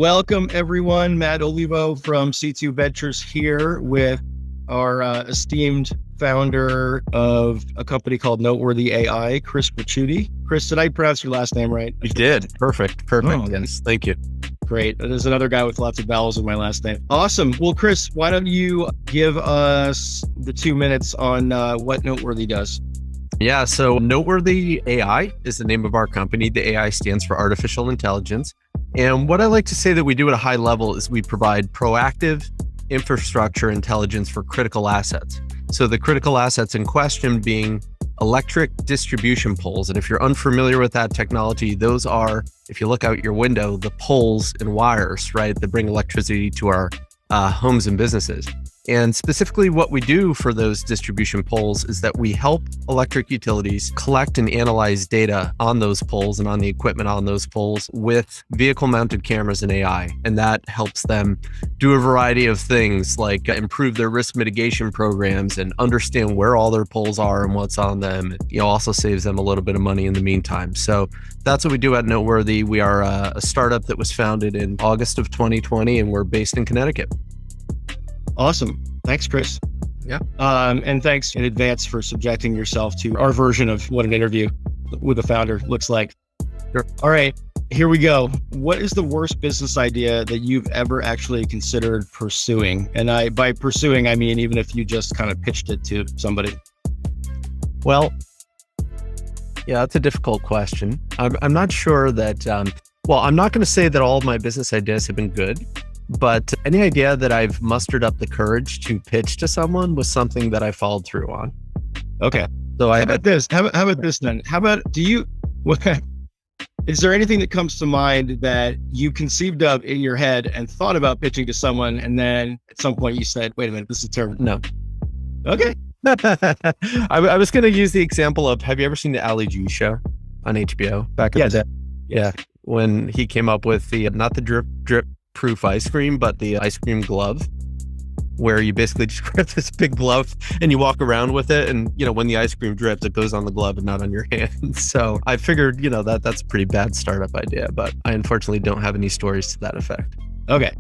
Welcome everyone. Matt Olivo from C2 Ventures here with our esteemed founder of a company called Noteworthy AI, Chris Ricciuti. Chris, did I pronounce your last name right? You did. Perfect. Oh, Yes. Thank you. Great. There's another guy with lots of vowels in my last name. Awesome. Well, Chris, why don't you give us the 2 minutes on what Noteworthy does? Yeah. So Noteworthy AI is the name of our company. The AI stands for artificial intelligence. And what I like to say that we do at a high level is we provide proactive infrastructure intelligence for critical assets. So the critical assets in question being electric distribution poles. And if you're unfamiliar with that technology, those are, if you look out your window, the poles and wires, right, that bring electricity to our homes and businesses. And specifically what we do for those distribution poles is that we help electric utilities collect and analyze data on those poles and on the equipment on those poles with vehicle mounted cameras and AI. And that helps them do a variety of things like improve their risk mitigation programs and understand where all their poles are and what's on them. It also saves them a little bit of money in the meantime. So that's what we do at Noteworthy. We are a startup that was founded in August of 2020, and we're based in Connecticut. Awesome. Thanks, Chris. Yeah. And thanks in advance for subjecting yourself to our version of what an interview with a founder looks like. Sure. All right, here we go. What is the worst business idea that you've ever actually considered pursuing? And by pursuing, I mean, even if you just kind of pitched it to somebody. Well, yeah, that's a difficult question. I'm not sure that, I'm not going to say that all of my business ideas have been good. But any idea that I've mustered up the courage to pitch to someone was something that I followed through on. Okay. So how about this? How about this then? How about, is there anything that comes to mind that you conceived of in your head and thought about pitching to someone, and then at some point you said, wait a minute, this is terrible? No. Okay. I was going to use the example of, have you ever seen the Ali G show on HBO back in the day? Yes. Yeah. When he came up with not the drip proof ice cream, but the ice cream glove, where you basically just grab this big glove and you walk around with it, and when the ice cream drips, it goes on the glove and not on your hands. So I figured that's a pretty bad startup idea, but I unfortunately don't have any stories to that effect. Okay.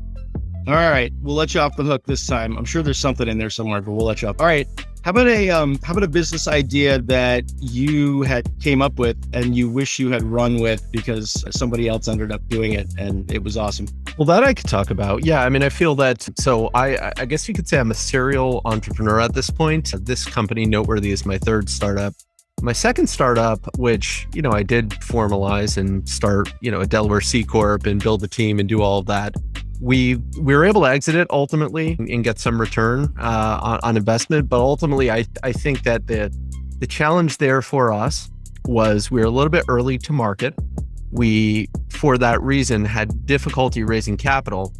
All right, we'll let you off the hook this time. I'm sure there's something in there somewhere, but we'll let you off. All right. How about a business idea that you had came up with and you wish you had run with because somebody else ended up doing it and it was awesome? Well, that I could talk about. Yeah, I mean, I feel that, so I guess you could say I'm a serial entrepreneur at this point. This company, Noteworthy, is my third startup. My second startup, which, I did formalize and start, a Delaware C Corp and build the team and do all of that. We were able to exit it ultimately and get some return on investment. But ultimately, I think that the challenge there for us was we were a little bit early to market. We, for that reason, had difficulty raising capital.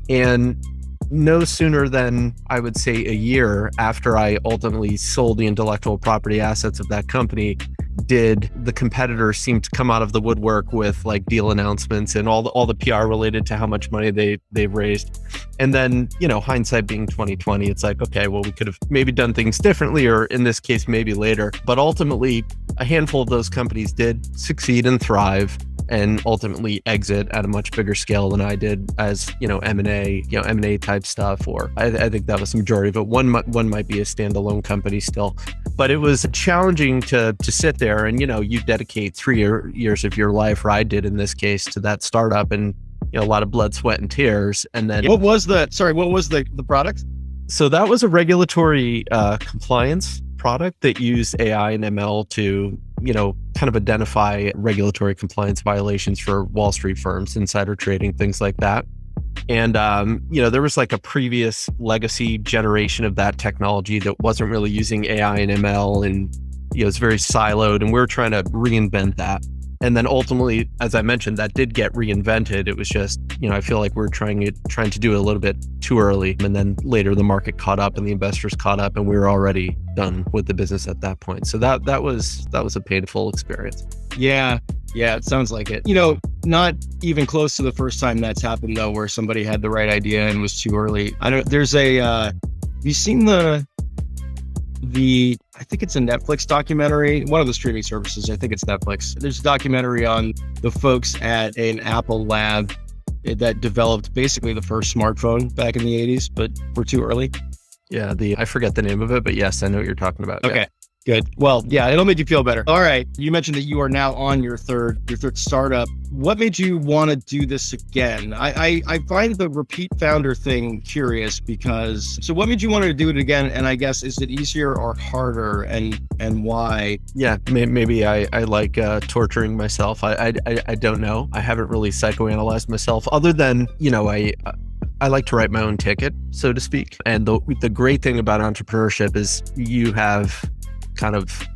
And no sooner than, I would say, a year after I ultimately sold the intellectual property assets of that company, did the competitor seem to come out of the woodwork with like deal announcements and all the PR related to how much money they've raised. And then, hindsight being 2020, it's like, okay, well, we could have maybe done things differently, or in this case, maybe later. But ultimately, a handful of those companies did succeed and thrive and ultimately exit at a much bigger scale than I did as, M&A type stuff, or I think that was the majority of it. One might be a standalone company still, but it was challenging to sit there and, you dedicate 3 years of your life, or I did in this case, to that startup, and, a lot of blood, sweat, and tears. And then what was the product? So that was a regulatory compliance product that used AI and ML to, kind of identify regulatory compliance violations for Wall Street firms, insider trading, things like that. And, there was like a previous legacy generation of that technology that wasn't really using AI and ML, and, it's very siloed, and we were trying to reinvent that. And then ultimately, as I mentioned, that did get reinvented. It was just, I feel like we're trying to do it a little bit too early. And then later the market caught up and the investors caught up, and we were already done with the business at that point. So that was a painful experience. Yeah, it sounds like it. Not even close to the first time that's happened though, where somebody had the right idea and was too early. Have you seen I think it's a Netflix documentary, one of the streaming services. I think it's Netflix. There's a documentary on the folks at an Apple lab that developed basically the first smartphone back in the 80s, but we're too early. Yeah, I forget the name of it, but yes, I know what you're talking about. Okay. Yeah. Good. Well, yeah, it'll make you feel better. All right. You mentioned that you are now on your third startup. What made you want to do this again? I find the repeat founder thing curious so what made you want to do it again? And I guess, is it easier or harder, and why? Yeah, maybe I like torturing myself. I don't know. I haven't really psychoanalyzed myself other than, I like to write my own ticket, so to speak. And the great thing about entrepreneurship is you have kind of,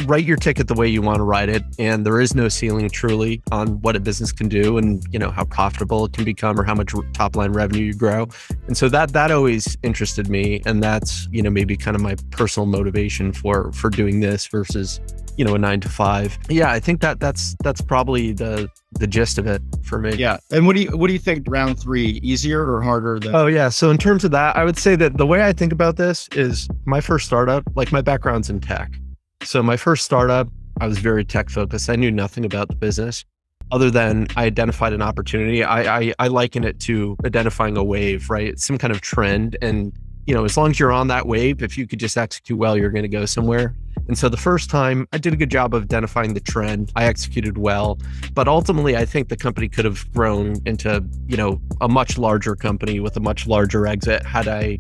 write your ticket the way you want to write it. And there is no ceiling truly on what a business can do and, how profitable it can become or how much top line revenue you grow. And so that always interested me. And that's, maybe kind of my personal motivation for doing this versus, a 9-to-5. Yeah, I think that's probably the gist of it for me. Yeah. And what do you think round 3, easier or harder than? Oh yeah. So in terms of that, I would say that the way I think about this is my first startup, like my background's in tech. So my first startup, I was very tech focused. I knew nothing about the business other than I identified an opportunity. I liken it to identifying a wave, right? It's some kind of trend. And, as long as you're on that wave, if you could just execute well, you're going to go somewhere. And so the first time I did a good job of identifying the trend, I executed well, but ultimately I think the company could have grown into, a much larger company with a much larger exit had I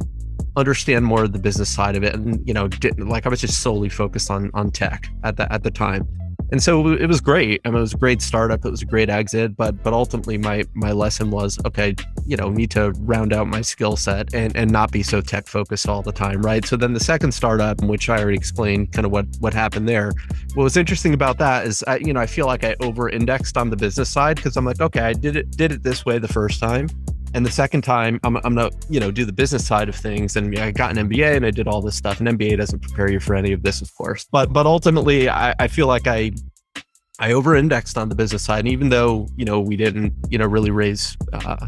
understand more of the business side of it. And, I was just solely focused on tech at the time. And so it was great. I mean, it was a great startup. It was a great exit, but ultimately my lesson was, okay, need to round out my skill set and not be so tech focused all the time. Right. So then the second startup, which I already explained kind of what happened there. What was interesting about that is, I feel like I over indexed on the business side because I'm like, okay, I did it this way the first time. And the second time, I'm gonna, do the business side of things. And I got an MBA and I did all this stuff. And MBA doesn't prepare you for any of this, of course. But ultimately, I feel like I over-indexed on the business side. And even though, we didn't, really raise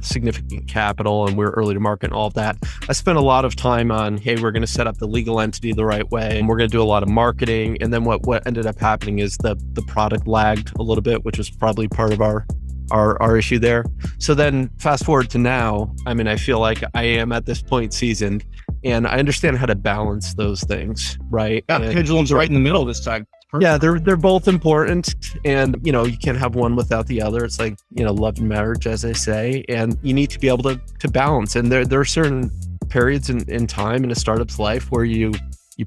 significant capital and we're early to market and all of that, I spent a lot of time on, hey, we're going to set up the legal entity the right way. And we're going to do a lot of marketing. And then what ended up happening is the product lagged a little bit, which was probably part of our issue there. So then fast forward to now, I feel like I am at this point seasoned and I understand how to balance those things, right? Yeah, and, pendulum's right in the middle this time. Perfect. Yeah, they're both important and, you can't have one without the other. It's like, love and marriage, as they say, and you need to be able to balance. And there are certain periods in time in a startup's life where you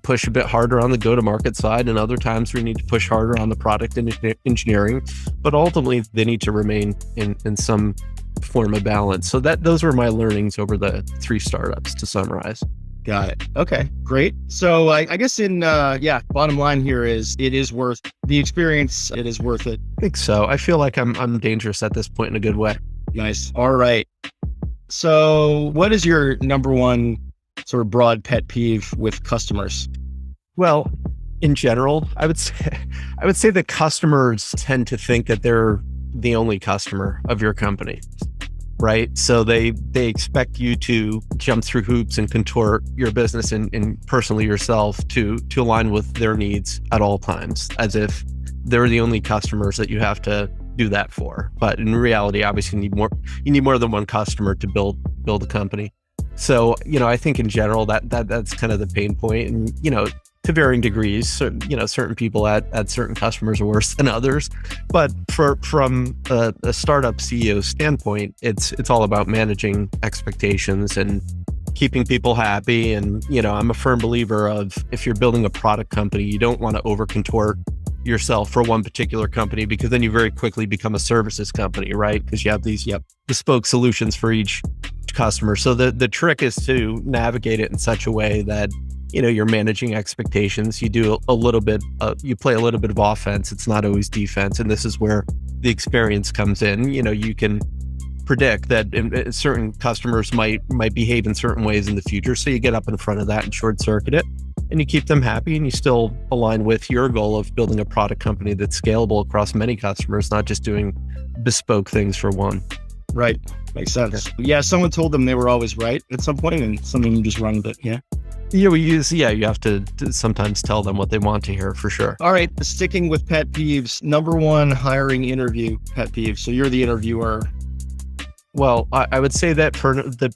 push a bit harder on the go-to-market side and other times where you need to push harder on the product and engineering, but ultimately they need to remain in some form of balance. So those were my learnings over the 3 startups to summarize. Got it. Okay, great. So I guess bottom line here is it is worth the experience. It is worth it. I think so. I feel like I'm dangerous at this point in a good way. Nice. All right. So what is your number one sort of broad pet peeve with customers? Well, in general, I would say that customers tend to think that they're the only customer of your company, right? So they expect you to jump through hoops and contort your business and personally yourself to align with their needs at all times, as if they're the only customers that you have to do that for. But in reality, obviously you need more than one customer to build a company. So, I think in general that's kind of the pain point. And, to varying degrees, so, certain people at certain customers are worse than others. But from a startup CEO standpoint, it's all about managing expectations and keeping people happy. And, I'm a firm believer of if you're building a product company, you don't want to over contort yourself for one particular company, because then you very quickly become a services company, right? Because you have these bespoke solutions for each customer. So the trick is to navigate it in such a way that, you're managing expectations. You do a little bit, you play a little bit of offense. It's not always defense. And this is where the experience comes in. You can predict that certain customers might behave in certain ways in the future. So you get up in front of that and short circuit it, and you keep them happy, and you still align with your goal of building a product company that's scalable across many customers, not just doing bespoke things for one. Right. Makes sense. Yeah. Someone told them they were always right at some point, and some of them just run with it. Yeah. Yeah, you have to sometimes tell them what they want to hear, for sure. All right. Sticking with pet peeves, number one hiring interview pet peeve. So you're the interviewer. Well, I would say that for the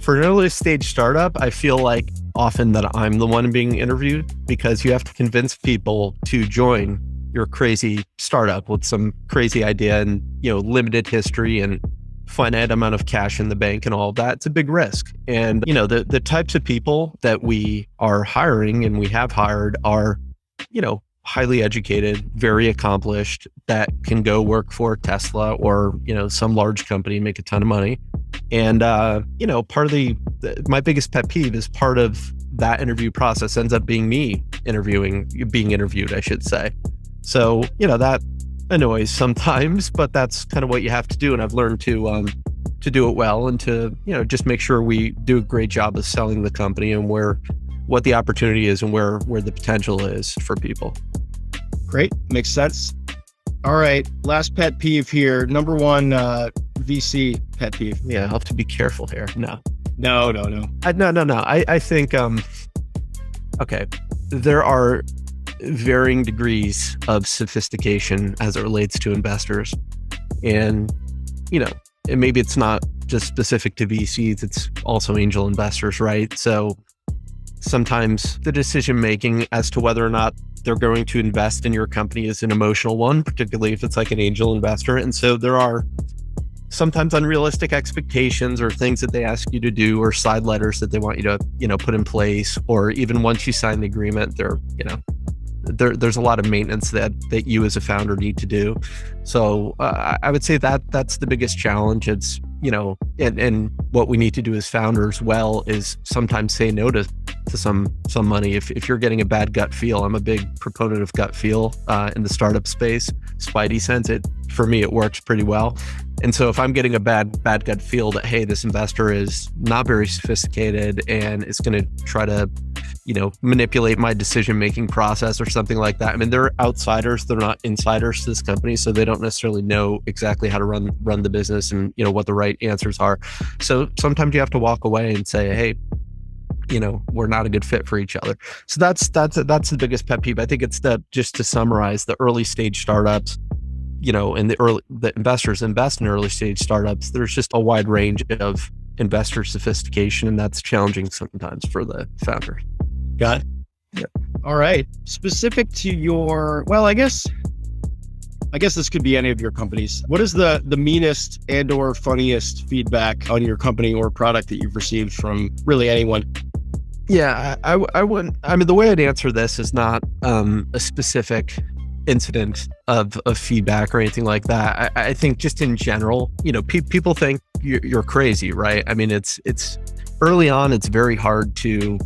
for an early stage startup, I feel like often that I'm the one being interviewed because you have to convince people to join your crazy startup with some crazy idea and, limited history and finite amount of cash in the bank and all of that. It's a big risk. And, the types of people that we are hiring and we have hired are, highly educated, very accomplished, that can go work for Tesla or, some large company and make a ton of money. And, part of my biggest pet peeve is part of that interview process ends up being me being interviewed, I should say. So, that annoys sometimes, but that's kind of what you have to do. And I've learned to do it well and to, just make sure we do a great job of selling the company and what the opportunity is and where the potential is for people. Great. Makes sense. All right. Last pet peeve here. Number one, VC pet peeve. Yeah, I'll have to be careful here. No. No. I think, okay, there are varying degrees of sophistication as it relates to investors. And, and maybe it's not just specific to VCs, it's also angel investors, right? So sometimes the decision-making as to whether or not they're going to invest in your company is an emotional one, particularly if it's like an angel investor. And so there are sometimes unrealistic expectations or things that they ask you to do or side letters that they want you to, put in place, or even once you sign the agreement, there's a lot of maintenance that you as a founder need to do. So I would say that's the biggest challenge. It's, and what we need to do as founders is sometimes say no to some money. If you're getting a bad gut feel, I'm a big proponent of gut feel in the startup space. Spidey sense, for me, it works pretty well. And so if I'm getting a bad gut feel that, hey, this investor is not very sophisticated and is going to try to, manipulate my decision-making process or something like that. I mean, they're outsiders, they're not insiders to this company, so they don't necessarily know exactly how to run the business and, what the right answers are. So sometimes you have to walk away and say, hey, we're not a good fit for each other. So that's the biggest pet peeve. I think it's just to summarize, the early stage startups, and the investors invest in early stage startups. There's just a wide range of investor sophistication, and that's challenging sometimes for the founders. Got it. Yeah. All right. Specific to I guess this could be any of your companies. What is the meanest and or funniest feedback on your company or product that you've received from really anyone? Yeah, I wouldn't. I mean, the way I'd answer this is not a specific incident of feedback or anything like that. I think just in general, people think you're crazy, right? I mean, it's early on, it's very hard to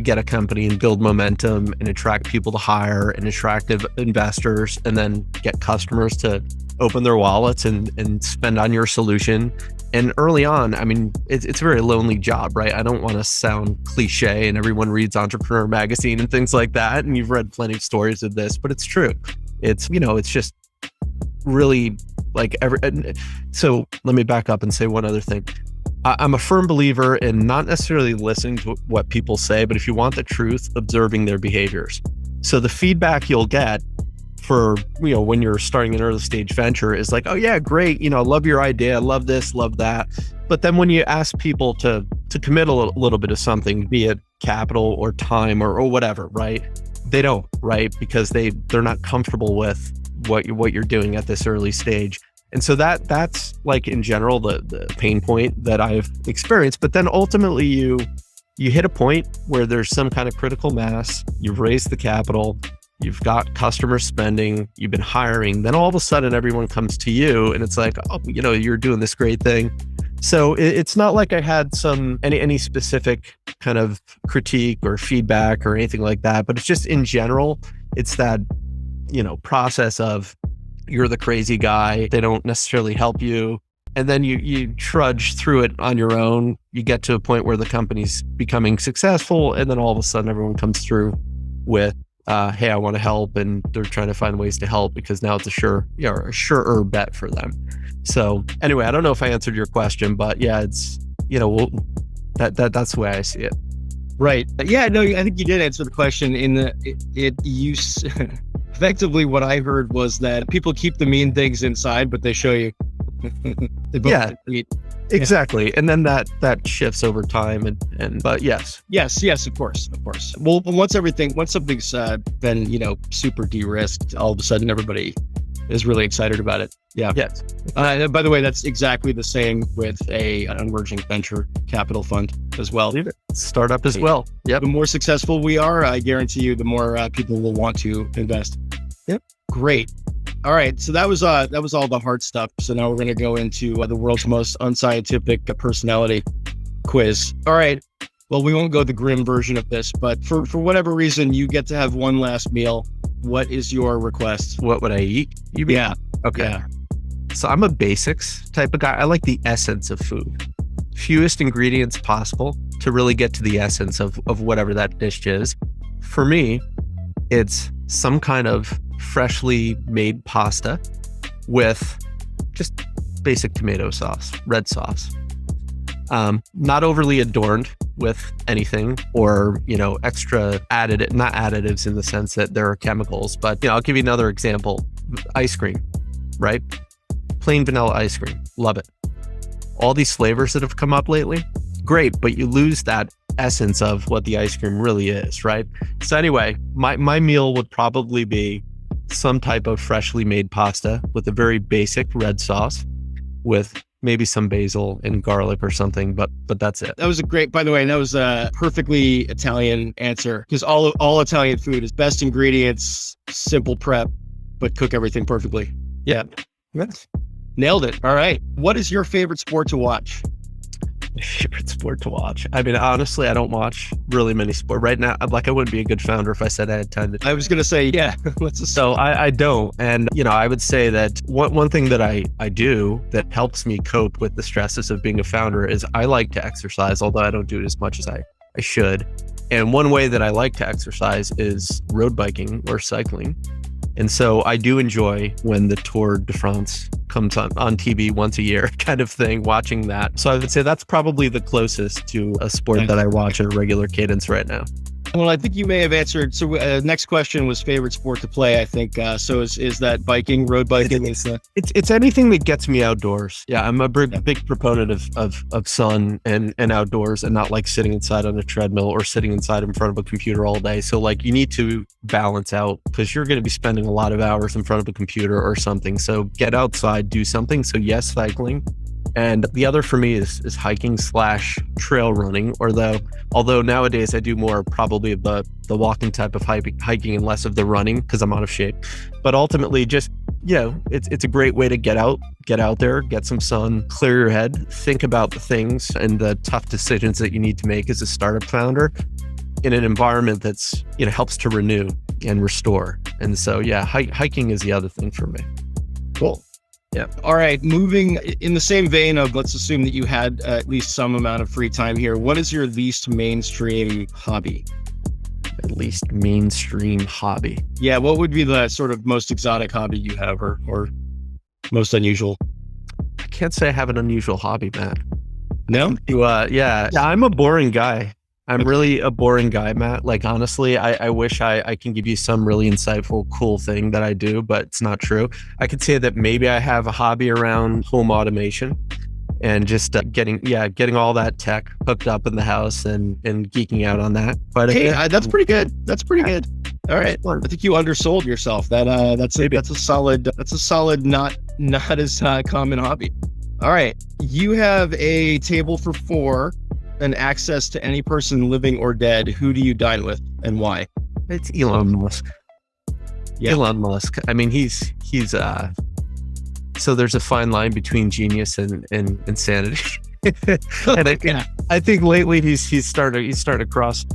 get a company and build momentum and attract people to hire and attract investors and then get customers to open their wallets and spend on your solution. And early on, I mean, it's a very lonely job, right? I don't want to sound cliche and everyone reads Entrepreneur magazine and things like that. And you've read plenty of stories of this, but it's true. It's, it's just really like so let me back up and say one other thing. I'm a firm believer in not necessarily listening to what people say, but if you want the truth, observing their behaviors. So the feedback you'll get for, when you're starting an early stage venture is like, oh yeah, great. Love your idea. Love this, love that. But then when you ask people to commit a little bit of something, be it capital or time or whatever, right? They don't, right? Because they're not comfortable with what you're doing at this early stage. And so that's like in general, the pain point that I've experienced. But then ultimately you hit a point where there's some kind of critical mass, you've raised the capital, you've got customer spending, you've been hiring, then all of a sudden everyone comes to you and it's like, oh, you're doing this great thing. So it's not like I had any specific kind of critique or feedback or anything like that, but it's just in general, it's that, process of you're the crazy guy. They don't necessarily help you. And then you trudge through it on your own. You get to a point where the company's becoming successful. And then all of a sudden everyone comes through with, hey, I want to help. And they're trying to find ways to help because now it's a surer bet for them. So anyway, I don't know if I answered your question, but yeah, it's, that's the way I see it. Right. Yeah, no, I think you did answer the question effectively what I heard was that people keep the mean things inside, but they show you They both Yeah. eat. Exactly. And then that shifts over time but yes. Yes, of course. Well, once something's been, super de-risked, all of a sudden everybody is really excited about it. Yeah. Yes. By the way, that's exactly the same with an emerging venture capital fund as well. Startup as well. Yep. The more successful we are, I guarantee you, the more people will want to invest. Yep. Great. All right. So that was all the hard stuff. So now we're going to go into the world's most unscientific personality quiz. All right. Well, we won't go the grim version of this, but for whatever reason, you get to have one last meal. What is your request? What would I eat? You mean? Yeah. Okay. Yeah. So I'm a basics type of guy. I like the essence of food. Fewest ingredients possible to really get to the essence of whatever that dish is. For me, it's some kind of freshly made pasta with just basic tomato sauce, red sauce. Not overly adorned with anything or, extra not additives in the sense that there are chemicals, but I'll give you another example. Ice cream, right? Plain vanilla ice cream. Love it. All these flavors that have come up lately, great, but you lose that essence of what the ice cream really is, right? So anyway, my meal would probably be some type of freshly made pasta with a very basic red sauce with maybe some basil and garlic or something, but that's it. That was by the way, that was a perfectly Italian answer, because all Italian food is best ingredients, simple prep, but cook everything perfectly. Yeah. Yes. Nailed it. All right. What is your favorite sport to watch? Favorite sport to watch? I mean, honestly, I don't watch really many sports right now. I wouldn't be a good founder if I said I had time to. I was going to say, yeah. So I don't. And, I would say that one thing that I do that helps me cope with the stresses of being a founder is I like to exercise, although I don't do it as much as I should. And one way that I like to exercise is road biking or cycling. And so I do enjoy when the Tour de France comes on TV once a year kind of thing, watching that. So I would say that's probably the closest to a sport that I watch at a regular cadence right now. Well, I think you may have answered. So next question was favorite sport to play, I think. So is that biking, road biking? It's anything that gets me outdoors. Yeah, I'm a big proponent of sun and outdoors, and not like sitting inside on a treadmill or sitting inside in front of a computer all day. So like you need to balance out, because you're going to be spending a lot of hours in front of a computer or something. So get outside, do something. So yes, cycling. And the other for me is hiking / trail running, although nowadays I do more probably of the walking type of hiking and less of the running because I'm out of shape. But ultimately just, it's a great way to get out there, get some sun, clear your head, think about the things and the tough decisions that you need to make as a startup founder in an environment that's, helps to renew and restore. And so, hiking is the other thing for me. Cool. Yeah. All right. Moving in the same vein of, let's assume that you had at least some amount of free time here. What is your least mainstream hobby? At least mainstream hobby. Yeah. What would be the sort of most exotic hobby you have or most unusual? I can't say I have an unusual hobby, Matt. No? Yeah. I'm a boring guy. I'm really a boring guy, Matt. Like, honestly, I wish I can give you some really insightful, cool thing that I do, but it's not true. I could say that maybe I have a hobby around home automation and just getting all that tech hooked up in the house and geeking out on that. But that's pretty good. That's pretty good. All right. I think you undersold yourself. That's a solid, not as common hobby. All right. You have a table for 4. And access to any person living or dead. Who do you dine with and why? It's Elon Musk. Yeah. Elon Musk. I mean, he's so there's a fine line between genius and insanity. And I think lately he's started to cross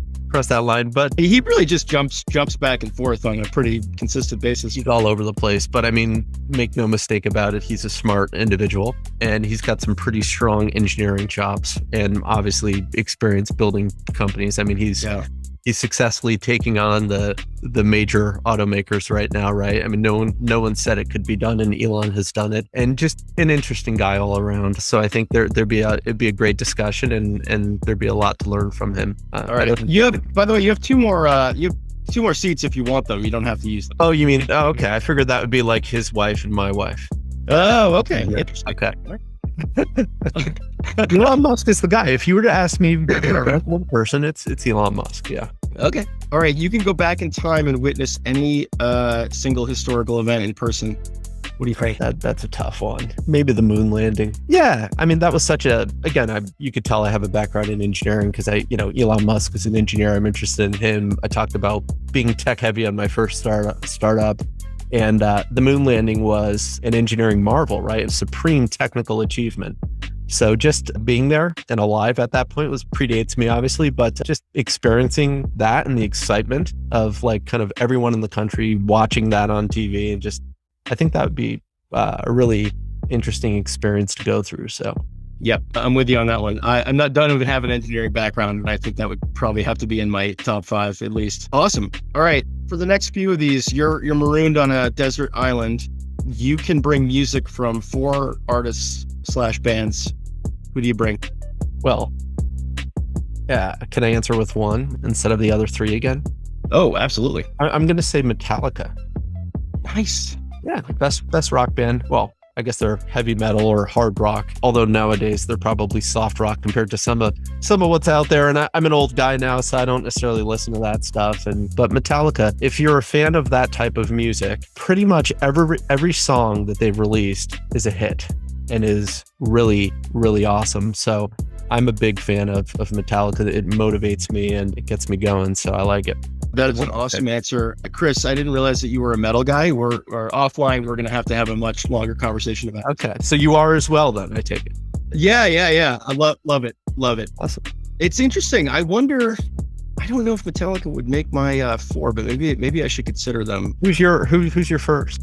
that line, but he really just jumps back and forth on a pretty consistent basis. He's all over the place, but I mean, make no mistake about it, he's a smart individual and he's got some pretty strong engineering chops and obviously experience building companies. I mean, he's successfully taking on the major automakers right now, right? I mean, no one said it could be done, and Elon has done it. And just an interesting guy all around. So I think it'd be a great discussion, and there'd be a lot to learn from him. All right. By the way, you have two more seats if you want them. You don't have to use them. Oh, you mean? Oh, okay. I figured that would be like his wife and my wife. Oh, okay. Yeah. Interesting. Okay. Elon Musk is the guy. If you were to ask me one person, it's Elon Musk. Yeah. Okay. All right. You can go back in time and witness any single historical event in person. What do you think? That's a tough one. Maybe the moon landing. Yeah. I mean, that was such a, again, you could tell I have a background in engineering because Elon Musk is an engineer. I'm interested in him. I talked about being tech heavy on my first startup. And the moon landing was an engineering marvel, right? A supreme technical achievement. So just being there and alive at that point predates me, obviously, but just experiencing that and the excitement of like kind of everyone in the country watching that on TV and just, I think that would be a really interesting experience to go through. So, yep, I'm with you on that one. I'm not done with having an engineering background, and I think that would probably have to be in my top 5 at least. Awesome. All right, for the next few of these, you're marooned on a desert island. You can bring music from 4 artists / bands. Who do you bring? Well, yeah. Can I answer with one instead of the other 3 again? Oh, absolutely. I'm going to say Metallica. Nice. Yeah, best rock band. Well, I guess they're heavy metal or hard rock. Although nowadays they're probably soft rock compared to some of what's out there. And I'm an old guy now, so I don't necessarily listen to that stuff. But Metallica, if you're a fan of that type of music, pretty much every song that they've released is a hit and is really, really awesome. So I'm a big fan of Metallica. It motivates me and it gets me going. So I like it. That is an awesome answer. Chris, I didn't realize that you were a metal guy. Or offline, we're going to have a much longer conversation about it. Okay. So you are as well then, I take it. Yeah. I love it. Awesome. It's interesting. I wonder, I don't know if Metallica would make my 4, but maybe I should consider them. Who's your first?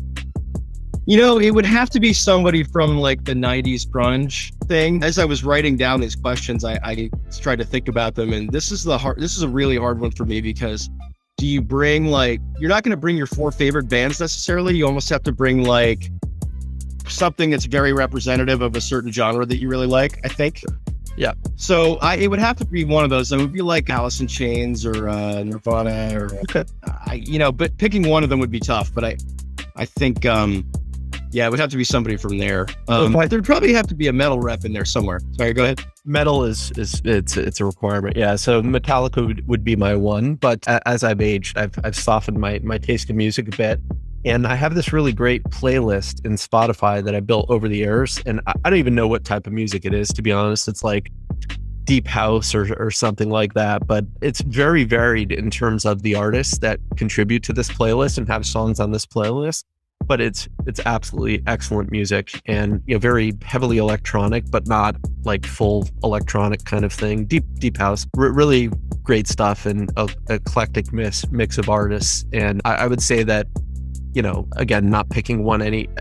It would have to be somebody from like the 90s grunge thing. As I was writing down these questions, I tried to think about them, and this is a really hard one for me because do you bring you're not going to bring your 4 favorite bands necessarily. You almost have to bring like something that's very representative of a certain genre that you really like, I think. Yeah. So it would have to be one of those. It would be like Alice in Chains or Nirvana or, okay. But picking one of them would be tough. But I think, it would have to be somebody from there. There'd probably have to be a metal rep in there somewhere. Sorry, go ahead. Metal it's a requirement. Yeah. So Metallica would be my one, but as I've aged, I've softened my taste in music a bit. And I have this really great playlist in Spotify that I built over the years. And I don't even know what type of music it is, to be honest. It's like deep house or something like that, but it's very varied in terms of the artists that contribute to this playlist and have songs on this playlist. But it's absolutely excellent music and very heavily electronic, but not like full electronic kind of thing. Deep house, really great stuff and a eclectic mix of artists. And I would say that, again, not picking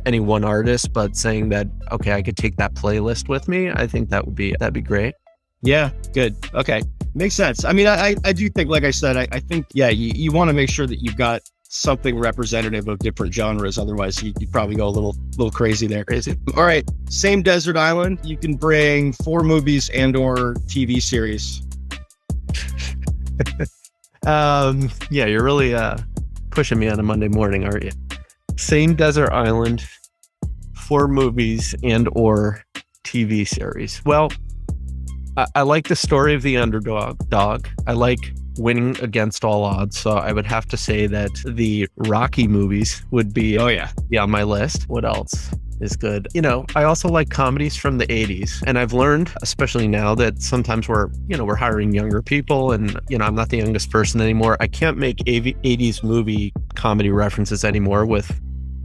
any one artist, but saying that, okay, I could take that playlist with me. I think that'd be great. Yeah, good. Okay. Makes sense. I mean, I do think, like I said, I think, you want to make sure that you've got something representative of different genres. Otherwise, you'd probably go a little crazy there. Crazy. All right. Same desert island. You can bring 4 movies and or TV series. Yeah, you're really pushing me on a Monday morning, aren't you? Same desert island, 4 movies and or TV series. Well, I like the story of the underdog. I like winning against all odds. So I would have to say that the Rocky movies would be on my list. What else is good? I also like comedies from the 80s. And I've learned, especially now, that sometimes we're hiring younger people and, I'm not the youngest person anymore. I can't make 80s movie comedy references anymore with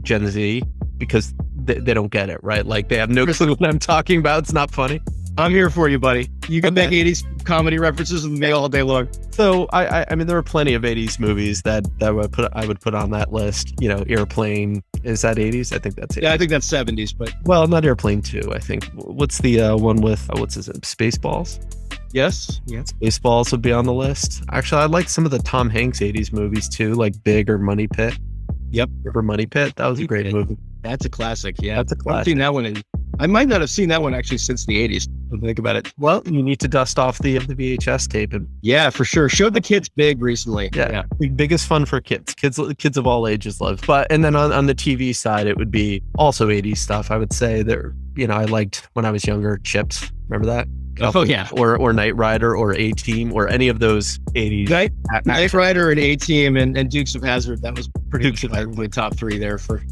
Gen Z because they don't get it, right? Like they have no clue what I'm talking about. It's not funny. I'm here for you, buddy. You can make 80s comedy references with me all day long. So I mean, there are plenty of 80s movies that I would put on that list. Airplane, is that 80s? I think that's 80s. Yeah, I think that's 70s, but well, not Airplane 2. I think what's the one with what's his name? Spaceballs. Yes. Yeah. Spaceballs would be on the list. Actually, I like some of the Tom Hanks 80s movies too, like Big or Money Pit. Yep. Or Money Pit. That was a great movie. That's a classic. Yeah. That's a I've classic. seen that one. I might not have seen that one actually since the 80s. Think about it. Well, you need to dust off the VHS tape. And Yeah, for sure. Showed the kids big recently. yeah. Biggest fun for kids of all ages love. But, and then on the TV side, it would be also 80s stuff. I would say there, I liked when I was younger, Chips. Remember that? Oh yeah. Or Knight Rider or A-Team or any of those 80s. Knight Rider and A-Team and Dukes of Hazzard. That was pretty much my top three there for.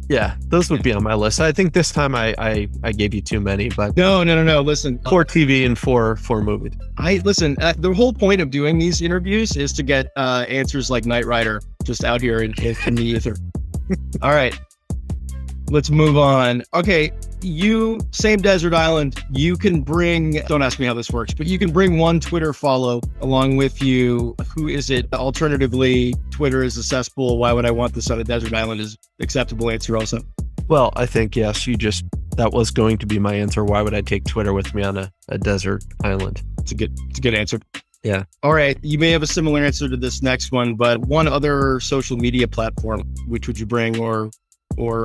Yeah, those would be on my list. I think this time I gave you too many, but no. Listen, 4 TV and 4 movies. The whole point of doing these interviews is to get answers like Knight Rider just out here in the ether. All right, let's move on. Okay, same desert island. You can bring. Don't ask me how this works, but you can bring one Twitter follow along with you. Who is it? Alternatively, Twitter is a cesspool. Why would I want this on a desert island? Is acceptable answer also. Well, I think yes. That was going to be my answer. Why would I take Twitter with me on a desert island? It's a good answer. Yeah. All right. You may have a similar answer to this next one, but one other social media platform, which would you bring, or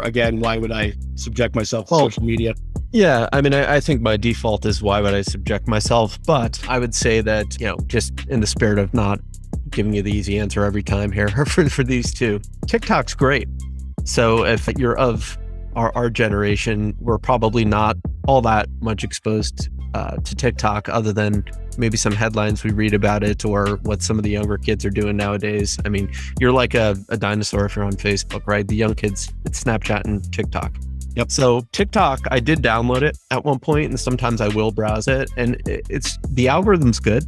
again, why would I subject myself to social media? Yeah, I mean, I think my default is why would I subject myself? But I would say that, just in the spirit of not giving you the easy answer every time here for these two, TikTok's great. So if you're of our generation, we're probably not all that much exposed to TikTok other than maybe some headlines we read about it or what some of the younger kids are doing nowadays. I mean, you're like a dinosaur if you're on Facebook, right? The young kids, it's Snapchat and TikTok. Yep. So TikTok, I did download it at one point and sometimes I will browse it and the algorithm's good.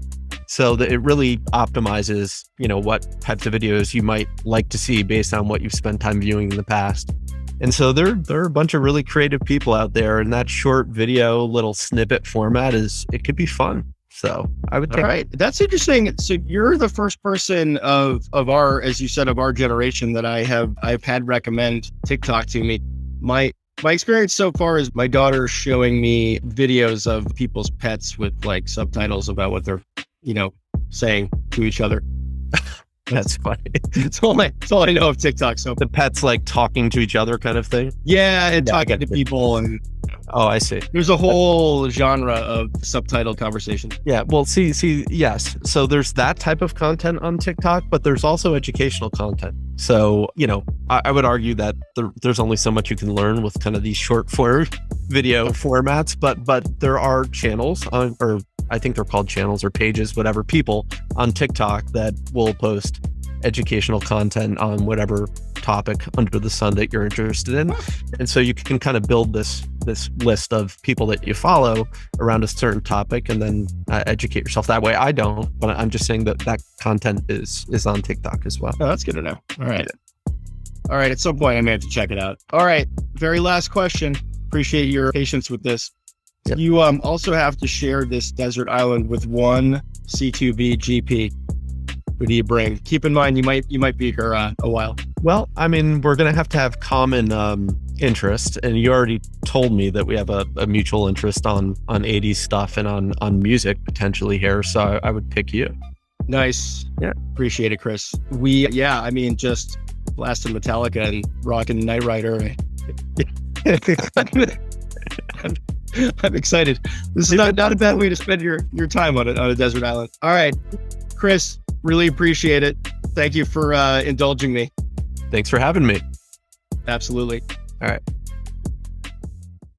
So that it really optimizes, what types of videos you might like to see based on what you've spent time viewing in the past. And so there are a bunch of really creative people out there, and that short video little snippet format it could be fun. So I would take. All right, that's interesting. So you're the first person of our, as you said, of our generation that I've had recommend TikTok to me. My experience so far is my daughter showing me videos of people's pets with like subtitles about what they're, saying to each other. That's funny. That's all I know of TikTok. So the pets like talking to each other kind of thing. Yeah, and talking to people, and oh, I see. There's a whole genre of subtitled conversation. Yeah, well, see, yes. So there's that type of content on TikTok, but there's also educational content. So, I would argue that there's only so much you can learn with kind of these short form video formats, but there are channels or I think they're called channels or pages, whatever, people on TikTok that will post educational content on whatever topic under the sun that you're interested in. And so you can kind of build this list of people that you follow around a certain topic and then educate yourself that way. I don't, but I'm just saying that content is on TikTok as well. Oh, that's good to know. All right. At some point I may have to check it out. All right. Very last question. Appreciate your patience with this. Yep. You also have to share this desert island with one C2B GP. Who do you bring? Keep in mind, you might be here a while. Well, I mean, we're going to have common interest, and you already told me that we have a mutual interest on 80s stuff and on music potentially here. So I would pick you. Nice. Yeah. Appreciate it, Chris. Just blasting Metallica and rocking Knight Rider. I'm excited. This is not a bad way to spend your time on a desert island. All right, Chris, really appreciate it. Thank you for indulging me. Thanks for having me. Absolutely. All right.